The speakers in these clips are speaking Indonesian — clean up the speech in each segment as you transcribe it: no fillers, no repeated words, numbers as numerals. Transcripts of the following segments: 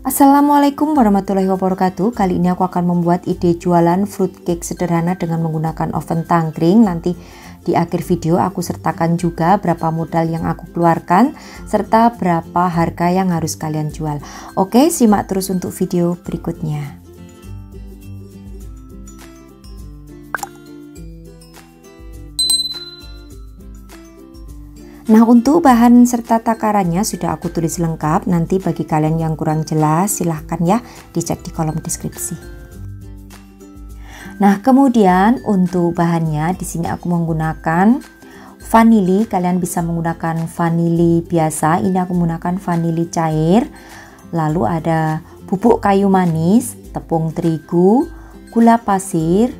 Assalamualaikum warahmatullahi wabarakatuh. Kali ini aku akan membuat ide jualan fruitcake sederhana dengan menggunakan oven tangkring. Nanti di akhir video aku sertakan juga berapa modal yang aku keluarkan serta berapa harga yang harus kalian jual. Oke, simak terus untuk video berikutnya. Nah, untuk bahan serta takarannya sudah aku tulis lengkap. Nanti bagi kalian yang kurang jelas silahkan ya dicek di kolom deskripsi. Nah, kemudian untuk bahannya di sini aku menggunakan vanili. Kalian bisa menggunakan vanili biasa. Ini aku menggunakan vanili cair. Lalu ada bubuk kayu manis, tepung terigu, gula pasir,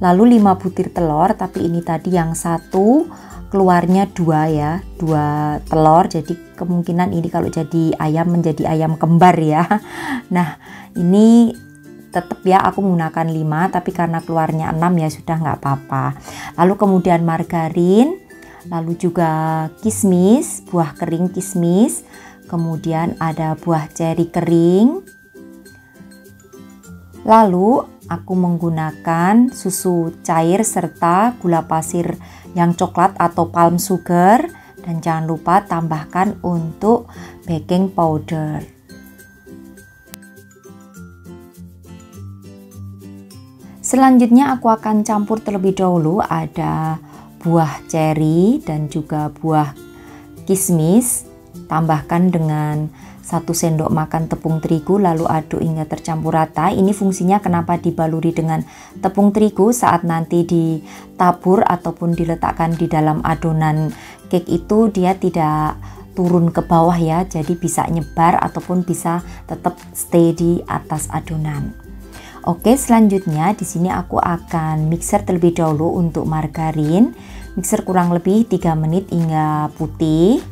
lalu 5 butir telur. Tapi ini tadi yang satu keluarnya 2 ya, 2 telur, jadi kemungkinan ini kalau jadi ayam menjadi ayam kembar ya. Nah, ini tetap ya aku menggunakan 5, tapi karena keluarnya 6 ya sudah nggak apa-apa. Lalu kemudian margarin, lalu juga kismis, buah kering kismis, kemudian ada buah ceri kering, lalu aku menggunakan susu cair serta gula pasir yang coklat atau palm sugar, dan jangan lupa tambahkan untuk baking powder. Selanjutnya aku akan campur terlebih dahulu ada buah ceri dan juga buah kismis, tambahkan dengan 1 sendok makan tepung terigu, lalu aduk hingga tercampur rata. Ini fungsinya kenapa dibaluri dengan tepung terigu, saat nanti ditabur ataupun diletakkan di dalam adonan cake itu dia tidak turun ke bawah ya, jadi bisa nyebar ataupun bisa tetap stay di atas adonan. Oke, selanjutnya di sini aku akan mixer terlebih dahulu untuk margarin. Mixer kurang lebih 3 menit hingga putih.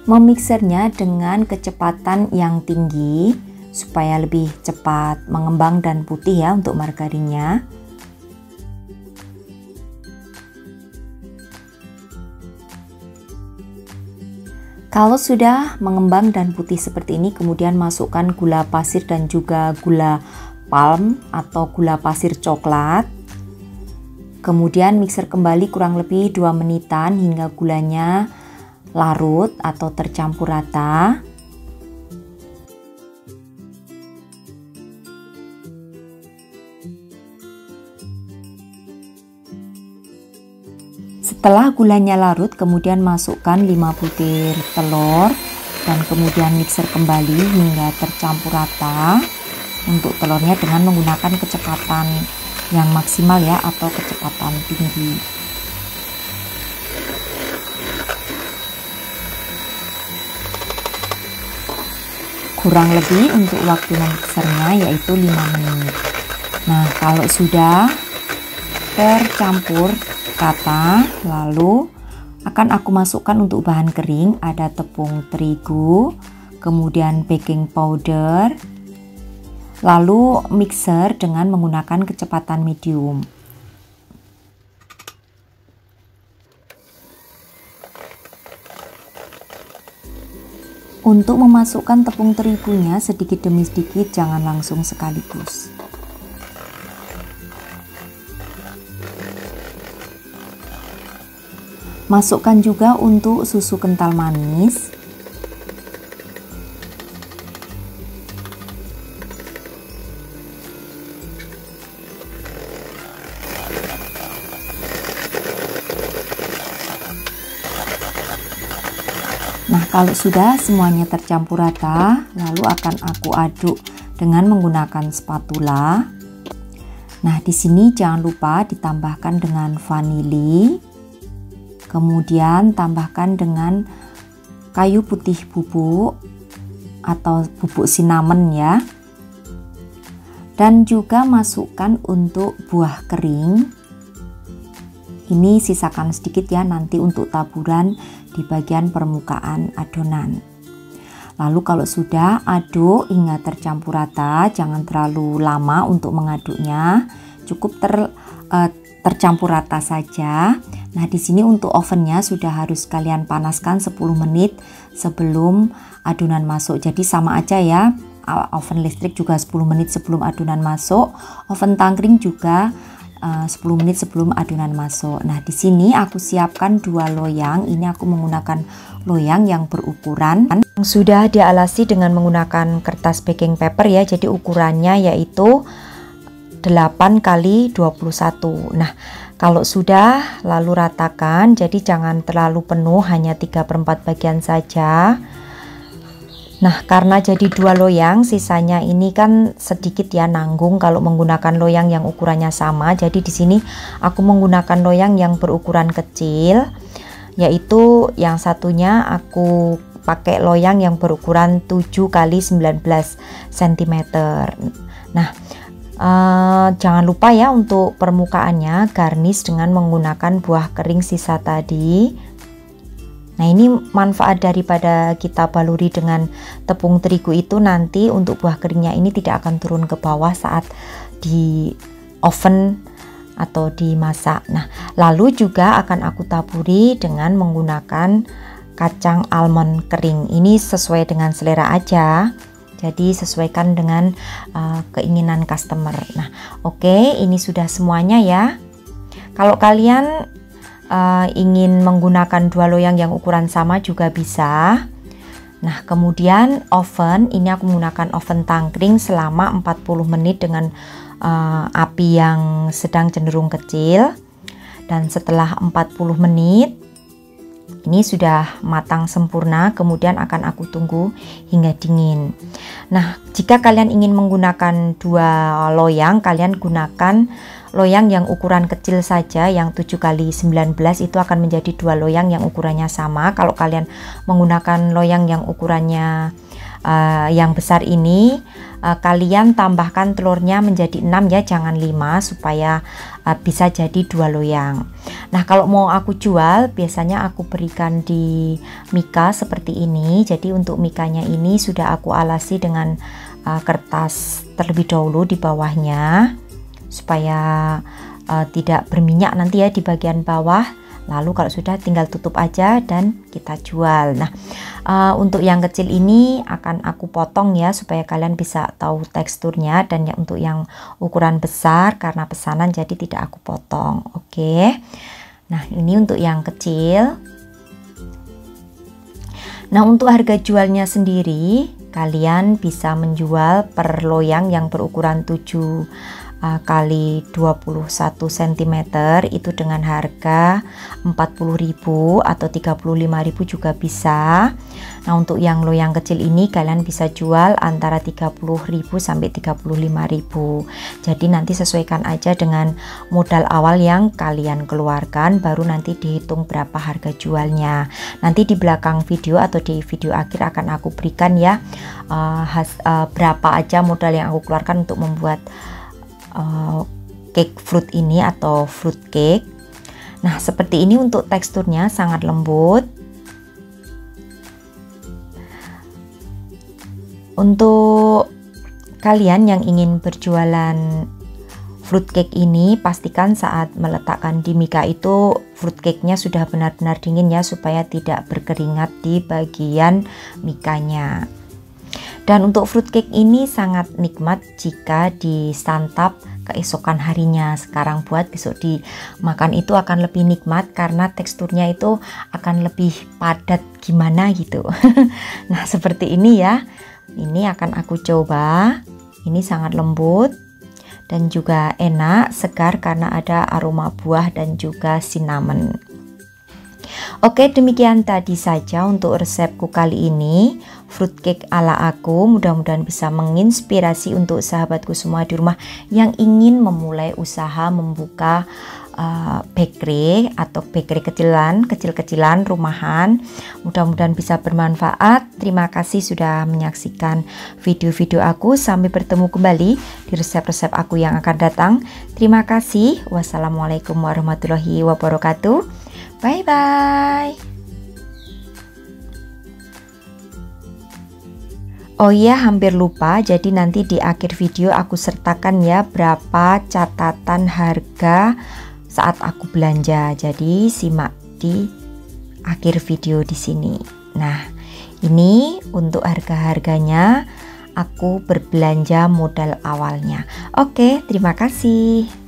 Memixernya dengan kecepatan yang tinggi supaya lebih cepat mengembang dan putih ya untuk margarinnya. Kalau sudah mengembang dan putih seperti ini, kemudian masukkan gula pasir dan juga gula palm atau gula pasir coklat. Kemudian mixer kembali kurang lebih 2 menitan hingga gulanya larut atau tercampur rata. Setelah gulanya larut, kemudian masukkan 5 butir telur dan kemudian mixer kembali hingga tercampur rata. Untuk telurnya dengan menggunakan kecepatan yang maksimal ya, atau kecepatan tinggi. Kurang lebih untuk waktu memixernya yaitu 5 menit. Nah, kalau sudah tercampur rata, lalu akan aku masukkan untuk bahan kering. Ada tepung terigu, kemudian baking powder, lalu mixer dengan menggunakan kecepatan medium. Untuk memasukkan tepung terigunya sedikit demi sedikit, jangan langsung sekaligus. Masukkan juga untuk susu kental manis. Nah, kalau sudah semuanya tercampur rata, lalu akan aku aduk dengan menggunakan spatula. Nah, di sini jangan lupa ditambahkan dengan vanili. Kemudian tambahkan dengan kayu putih bubuk atau bubuk cinnamon ya. Dan juga masukkan untuk buah kering. Ini sisakan sedikit ya, nanti untuk taburan di bagian permukaan adonan. Lalu kalau sudah, aduk hingga tercampur rata, jangan terlalu lama untuk mengaduknya, cukup tercampur rata saja. Nah, di sini untuk ovennya sudah harus kalian panaskan 10 menit sebelum adonan masuk. Jadi sama aja ya, oven listrik juga 10 menit sebelum adonan masuk, oven tangkring juga 10 menit sebelum adonan masuk. Nah, di sini aku siapkan 2 loyang. Ini aku menggunakan loyang yang berukuran sudah dialasi dengan menggunakan kertas baking paper ya. Jadi ukurannya yaitu 8 x 21. Nah, kalau sudah lalu ratakan, jadi jangan terlalu penuh, hanya 3/4 bagian saja. Nah, karena jadi 2 loyang, sisanya ini kan sedikit ya nanggung kalau menggunakan loyang yang ukurannya sama. Jadi di sini aku menggunakan loyang yang berukuran kecil, yaitu yang satunya aku pakai loyang yang berukuran 7 x 19 cm. Nah, jangan lupa ya untuk permukaannya garnish dengan menggunakan buah kering sisa tadi. Nah, ini manfaat daripada kita baluri dengan tepung terigu itu, nanti untuk buah keringnya ini tidak akan turun ke bawah saat di oven atau dimasak. Nah, lalu juga akan aku taburi dengan menggunakan kacang almond kering. Ini sesuai dengan selera aja, jadi sesuaikan dengan keinginan customer. Nah, oke, ini sudah semuanya ya. Kalau kalian ingin menggunakan 2 loyang yang ukuran sama juga bisa. Nah, kemudian oven, ini aku menggunakan oven tangkring selama 40 menit dengan api yang sedang cenderung kecil. Dan setelah 40 menit ini sudah matang sempurna, kemudian akan aku tunggu hingga dingin. Nah, jika kalian ingin menggunakan 2 loyang, kalian gunakan loyang yang ukuran kecil saja, yang 7 x 19 itu akan menjadi 2 loyang yang ukurannya sama. Kalau kalian menggunakan loyang yang ukurannya yang besar ini, kalian tambahkan telurnya menjadi 6 ya, jangan 5, supaya bisa jadi 2 loyang. Nah, kalau mau aku jual, biasanya aku berikan di mika seperti ini. Jadi untuk mikanya ini sudah aku alasi dengan kertas terlebih dahulu di bawahnya, supaya tidak berminyak nanti ya di bagian bawah. Lalu kalau sudah tinggal tutup aja dan kita jual. Nah, untuk yang kecil ini akan aku potong ya, supaya kalian bisa tahu teksturnya. Dan untuk yang ukuran besar karena pesanan jadi tidak aku potong. Oke. Nah, ini untuk yang kecil. Nah, untuk harga jualnya sendiri, kalian bisa menjual per loyang yang berukuran 7 kali 21 cm itu dengan harga 40.000 atau 35.000 juga bisa. Nah, untuk yang loyang kecil ini kalian bisa jual antara 30.000 sampai 35.000. Jadi nanti sesuaikan aja dengan modal awal yang kalian keluarkan, baru nanti dihitung berapa harga jualnya. Nanti di belakang video atau di video akhir akan aku berikan ya berapa aja modal yang aku keluarkan untuk membuat cake fruit ini atau fruit cake. Nah, seperti ini untuk teksturnya sangat lembut. Untuk kalian yang ingin berjualan fruit cake ini, pastikan saat meletakkan di mika itu fruit cake-nya sudah benar-benar dingin ya, supaya tidak berkeringat di bagian mikanya. Dan untuk fruit cake ini sangat nikmat jika disantap keesokan harinya. Sekarang buat, besok dimakan itu akan lebih nikmat karena teksturnya itu akan lebih padat gimana gitu. Nah, seperti ini ya. Ini akan aku coba. Ini sangat lembut dan juga enak, segar karena ada aroma buah dan juga cinnamon. Oke, demikian tadi saja untuk resepku kali ini, fruit cake ala aku. Mudah-mudahan bisa menginspirasi untuk sahabatku semua di rumah yang ingin memulai usaha membuka bakery atau bakery kecil-kecilan rumahan. Mudah-mudahan bisa bermanfaat. Terima kasih sudah menyaksikan video-video aku. Sampai bertemu kembali di resep-resep aku yang akan datang. Terima kasih. Wassalamualaikum warahmatullahi wabarakatuh. Bye bye. Oh iya, hampir lupa. Jadi nanti di akhir video aku sertakan ya berapa catatan harga saat aku belanja. Jadi simak di akhir video di sini. Nah, ini untuk harga-harganya aku berbelanja modal awalnya. Oke, terima kasih.